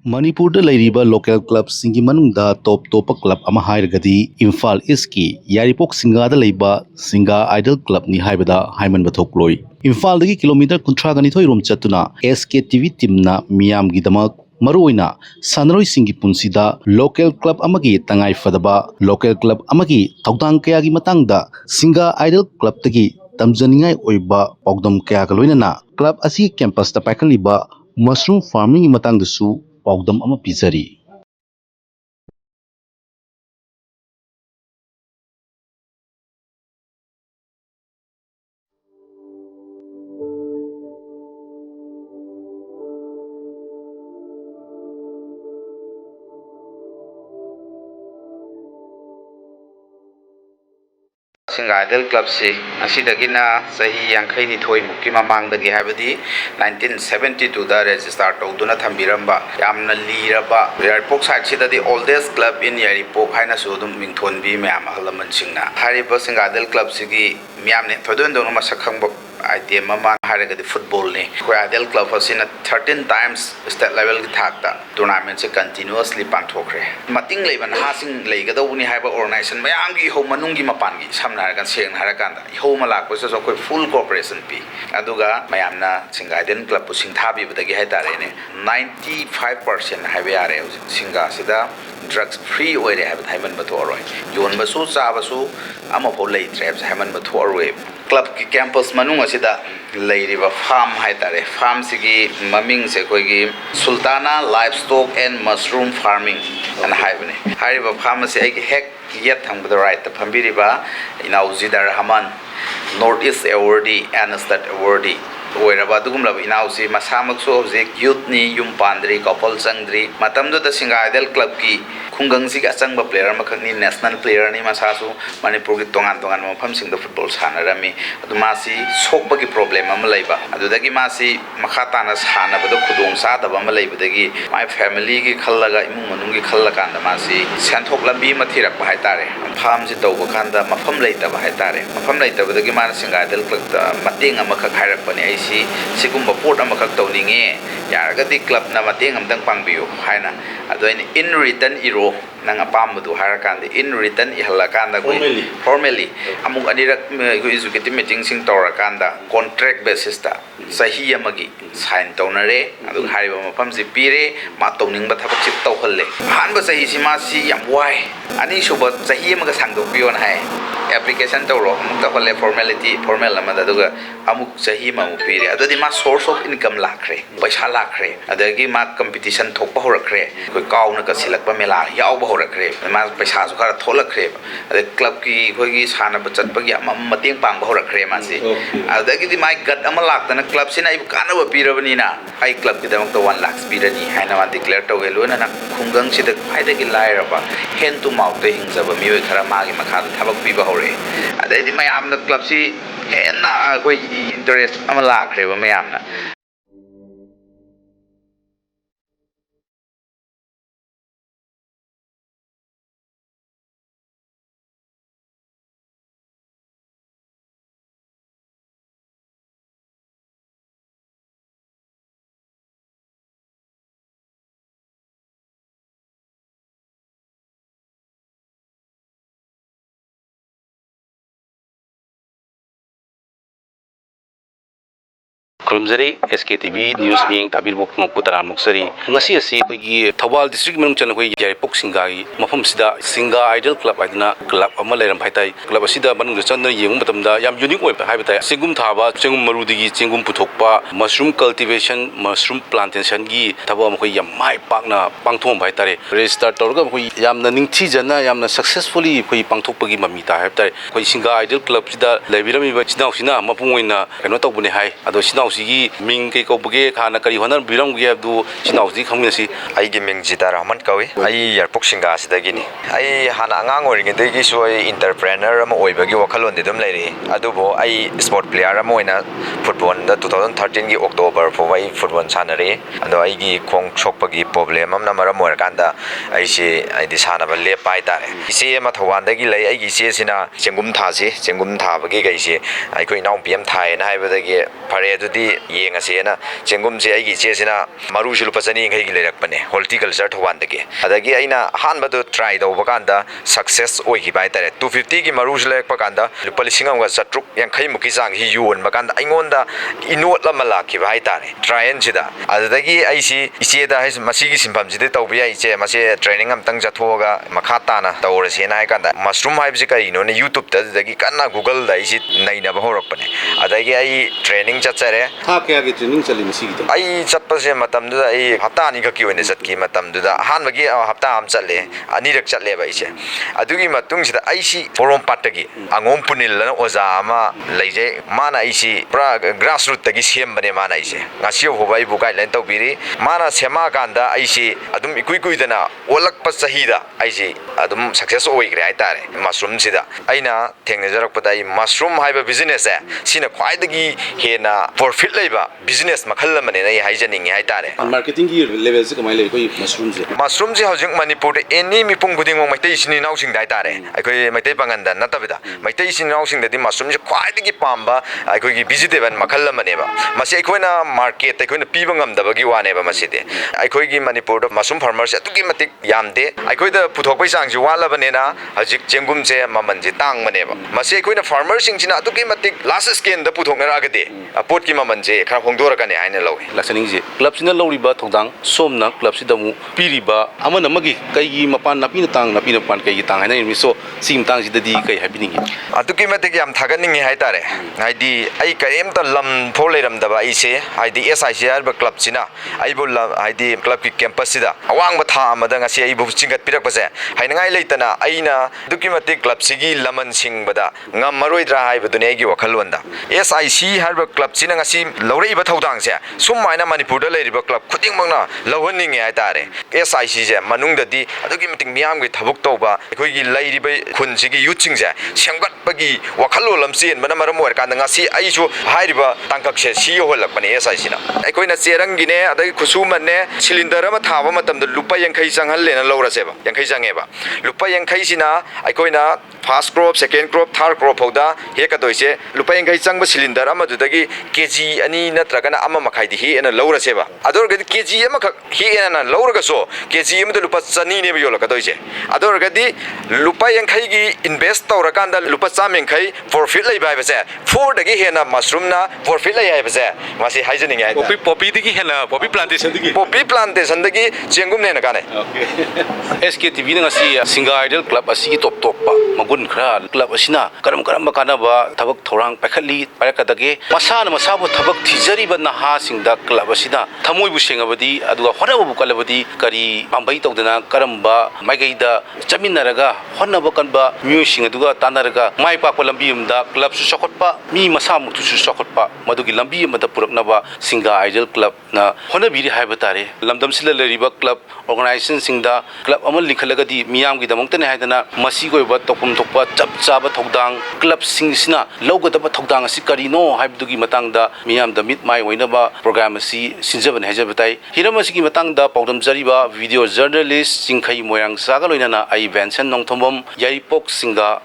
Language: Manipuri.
Manipur da lairiba local club singi manungda top club ama hairagadi Imphal Eastki Yairipok Singa da leiba Singa Ideal Club ni haibada haiman bathokloi. Imphal dagi kilometer kuntra gani thoi rom chatuna SKTV teamna miyam gidamak maruina sanroi singi punsida local club amagi tangai fadaba local club amagi thoudang kaya gi matangda Singa Ideal Club tagi tamjaningai oiba pogdom kaya kaloinana club asi campus ta paikaliba mushroom farming matangdasu paudam ama pizari. Singa Ideal Club si asidagina sahi yangkai ni thoi mukki mamangdagi habadi 1972 da register tawduna thambiramba yamna liraba Yairipok side sida the oldest club in Yairipok haina su dum mingthonbi myam ahalaman singna hariba Singa Ideal Club sigi myamne thodon dong masak khangba item mama haragadi football ni ko Ideal Club asina 13 times state level ki thakta tournament se continuously panthokre mating leiban hasing leigadawni haiba organization mayam gi ho manungi mapangi samna kan seng harakanda ho malak ko so ko full cooperation pi aduga mayamna Singa Ideal Club pu singthabi badagi haitare ne 95% haibe are singa sida drugs free oire have haiman bathoroi yon basu cha basu ama pho lei trap haiman bathoroi club ki campus manung asida leiriba farm haitare farm sigi maming se koigi Sultana livestock and mushroom farming and haibne hariba farm se ai hek yet thang the right the phambiriba inau Zidda Rahman Northeast awardee and state awardee oiraba dugumla inau si masamak so hojik youth ni yum pandri couple sangdri matamdo da Singa Ideal Club ki khungang si achangba player makhakni national player ni masasu Manipur ki tongan mafam sing da football sanarami adu masi sokba ki problem am laiba adu dagi masi makhata na sana bado khudong sa da bam laiba dagi my family ki khallaga imung manung ki khallaka anda masi santhok lambi ma thirak ba haitare farm si tawba khanda mafam laita ba haitare mafam laita dagi ma Singa Ideal Club da mating amakha khairak pani ai si sigumba port amakha tawninge yaragadi club na mating amdang pangbiu haina adu in return iro nang apamdu harakande in return ihalakanda formally amuk anirak executive meeting sing torakanda contract basis ta sahi amagi sign tawnare adu hariba mafam si pire ma tawninga thabak si tawhalle hanba sahi si ma si yam wai ani suba sahi amaga sangdokpion hai application tawro amuk tawhalle formal amada duga amuk sahi ma mu pire adu ma source of income lakre paisa lakre adagi ma competition thokpa horakre koi kauna ka silakpa mela yawba horakre ma paisa su khara tholakre ade club ki khogi sana bachat pagi mating pangba horakre ma si adagi di mai gat ama laktana club sina ai kana ba pirabani na ai club ki damak to 1 lakh pirani haina ma declare to gelo na khungang sida haida ki lairaba hen to mouth to hingjaba mi khara ma gi makha thabak piba hore adai di mai amna club si hena koi interest ama lakre ba mai amna Kurumzari SKTV News Ing Tabirmok Putara Muksari ngasi asi pagi Thawal district manung chan hoi Yairipok Singai mafam sida Singa Ideal Club adina club ama leiram phaitai club asida manung chan yeng matamda yam unique oi haibatai Chenggum thaba Chenggum marudigi Chenggum puthokpa mushroom cultivation mushroom plantation gi thaba am hoi yam mai pakna pangthom bhaitare register torga hoi yamna ningthi jana yamna successfully hoi pangthokpagi mamita haibatai hoi Singa Ideal Club sida leibirami ba sinau sina mapungoina kano tawbune hai ado sinau sigi ming ke ko buge khana kari honar biram ge abdu sinau si khangmi si ai gi ming Zidda Rahman kawi ai Yairipok Singa sidagi ni ai hana angang oringe degi soi entrepreneur am oibagi wakhalon de dum leiri adubo ai sport player am oina football da 2013 gi October fo ai football sanare ando ai gi khong sokpagi problem am na maram or kanda ai si ai di sana ba le pai tare ise ma thwan dagi lei ai gi se sina Chenggum tha si Chenggum tha bagi gai si ai koi naung pm thai na hai ba dagi pare adu di yengasena Chenggum se aigi chesina maru shulu pasani ngai gi lerakpane horticulture thowan dage adagi aina han badu try do bakanda success oi gi bai tare 250 gi maru shulek pakanda lupa lising amga satruk yankhai muki sang hi yuon bakanda aingonda enot la mala ki bai tare try and jida adagi aisi ise da hais masigi simpam jide tawbi ai che mase training am tang jathoga makha tana tawrase na kanda mushroom haibse kai no ne youtube ta dagi kana google da isi naina ba horakpane adagi ai training chatsare tha kya gi training chali masigi ta ai chapase matam du ai hapta ani ka ki wene satki matam du da han bagi hapta am chatle ani rak chatle ba ise adugi matung sida ai si forum patagi angom punil na oza ama leije mana isi pra grassroots tagi sem bane mana ise ngasi ho bai bu guideline tawbiri mana sema kanda ai si adum ikui kui dana olak pa sahida ai si adum success oi gre ai tare mushroom sida aina thengna jarak pada ai mushroom haiba business e sina khwai dagi hena profit leiba business makhal mane nai haijaning hai tare marketing gi level se kamai le koi mushroom se hojing manipur any mi pung buding mai tai sini nau sing dai tare ai koi mai tai pangan da natabida mai tai sini nau sing da di mushroom se khwai dagi pamba ai koi gi vegetable makhal mane ba masi ai koi na market ai koi na piba ngam da bagi wane ba masi de ai koi gi manipur da mushroom farmers atugi matik yamde ai koi da puthok pai sang ji wala bane na hajik Chenggum se maman ji tang mane ba masi ai koi na farmer sing jina atugi matik last scan da puthok na ra ga de pot ki maman je khara hongdora ka ne ai na lawi laksaning je club sina louriba thoudang somna club sida mu piriba amana magi kai gi mapan napi na tang napi na pan kai gi tang haina mi so sim tang sida di kai habining atuki matik yam thaganing hai tare haidi ai kaem ta lam pho leiram da ba ai se haidi SICR ba club sina ai bu haidi club ki campus sida awang ba tha amada ngasi ai bu chingat pirak ba se hainangai leitana aina duki matik club sigi laman sing bada ngam maroi dra hai bu dunai gi wakhal wanda SIC har ba club sina ngasi laurei ba thoudang se sumaina manipur da leiriba club khuding mangna lawhaning ai tare SIC je manung da di adugi miting miam gi thabuk tawba khoi gi leiriba khun sigi yuching je semgat bagi wakhalo lamsin bana maram or kan ngasi ai su hairiba tangkak se si holak bani SIC na ai koi na cherang gi ne adai khusu man ne cylinder ma thaba matam da lupa yankhai changhal le na lawra se ba yankhai change ba lupa yankhai sina ai koi na first crop second crop third crop hoda he ka doise lupa yankhai changba cylinder ama du dagi kg ani natragana ama makhai di he na lawra se ba ador ga kg ama khak he na lawra ga so kg ama da lupa chani ne bi yola ka doise ador ga di lupa yankhai gi invest tawra kan da lupa chamengkhai profit lai bai ba se for dagi he na mushroom na profit lai ai ba se masi haijaning ai poppy digi hena poppy plantation dagi Chenggum ne na ka ne SKTV na ngasi Singa Ideal Club asigi top pa magun khra club asina karam bakana ba thabak thorang pakhali parakadage masana masabu thabak thijari ba na ha singda club asida thamoi bu sengabadi aduga honabu bu kalabadi kari pambai tawdana karamba maigaida chaminaraga honaba kanba myu sing aduga tanaraga mai pa ko lambi umda club su sokotpa mi masa mu tu su sokotpa madugi lambi amada puraknaba Singa Ideal Club na honabiri haiba tare lamdam sila leriba club organization singda club amal likhalagadi miyam gi damong tane haidana masi goi ba tokum tokpa chap chaba thoudang club sing sina lawgadaba thoudang asi karino haibdugi matangda miyam da mit mai oinaba program asi sinjaban hajabatai Hiram asi gi matangda paudam jariba video journalist singkhai moyang saga loinana ai Benson Nongthombam Yairipok Singa